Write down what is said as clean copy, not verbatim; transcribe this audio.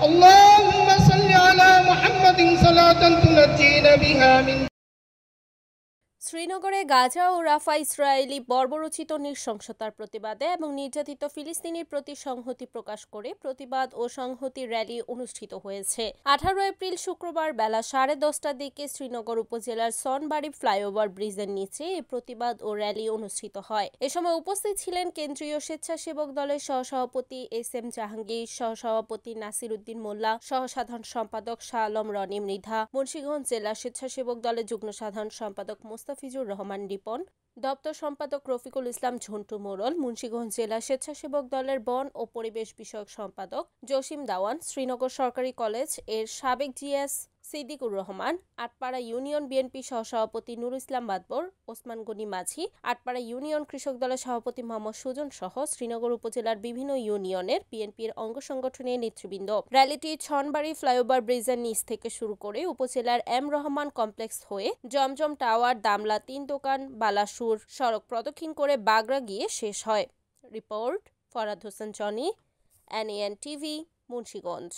اللهم صل على محمد صلاة تنجينا بها من শ্রীনগরে গাজা ও রাফা ইসরায়েলি বর্বরোচিত নৃশংসতার প্রতিবাদে এবং নির্যাতিত ফিলিস্তিনির প্রতি সংহতি প্রকাশ করে প্রতিবাদ ও সংহতি র্যালি অনুষ্ঠিত হয়েছে। 18 এপ্রিল শুক্রবার বেলা 10:30টার দিকে শ্রীনগর উপজেলার সনবাড়ি ফ্লাইওভার ব্রিজের নিচে এই প্রতিবাদ ও র্যালি অনুষ্ঠিত হয়। এ সময় উপস্থিত ছিলেন কেন্দ্রীয় স্বেচ্ছাসেবক দলের সহসভাপতি এস.এম. জাহাঙ্গীর, সহসভাপতি নাসির উদ্দিন মোল্লা, সহসাধারণ সম্পাদক শাহ আলম রনি মৃধা, মুন্সিগঞ্জ জেলা স্বেচ্ছাসেবক দলের যুগ্ম সাধারণ সম্পাদক মোস্তাফিজুর রহমান রিপন, দপ্তর সম্পাদক রফিকুল ইসলাম ঝন্টু মোড়ল, মুন্সিগঞ্জ জেলা স্বেচ্ছাসেবক দলের বন ও পরিবেশ বিষয়ক সম্পাদক জসিম দাওয়ান, শ্রীনগর সরকারি কলেজ এর সাবেক জিএস সিদ্দিকুর রহমান, আটপাড়া ইউনিয়ন বিএনপি সহসভাপতি নুর ইসলাম বাদবর, ওসমান গনি মাঝি, আটপাড়া ইউনিয়ন কৃষক দলের সভাপতি মোহাম্মদ সুজন সহ শ্রীনগর উপজেলার বিভিন্ন ইউনিয়নের বিএনপির অঙ্গ সংগঠনের নেতৃবৃন্দ। র্যালিটি ছনবাড়ি ফ্লাইওভার ব্রিজের নিচ থেকে শুরু করে উপজেলার এম রহমান কমপ্লেক্স হয়ে জমজম টাওয়ার, দামলা 3 দোকান, বালাসুর সড়ক প্রদক্ষিণ করে বাগড়া গিয়ে শেষ হয়। Report Farhad Hossain Jony, NAN TV, Munshiganj.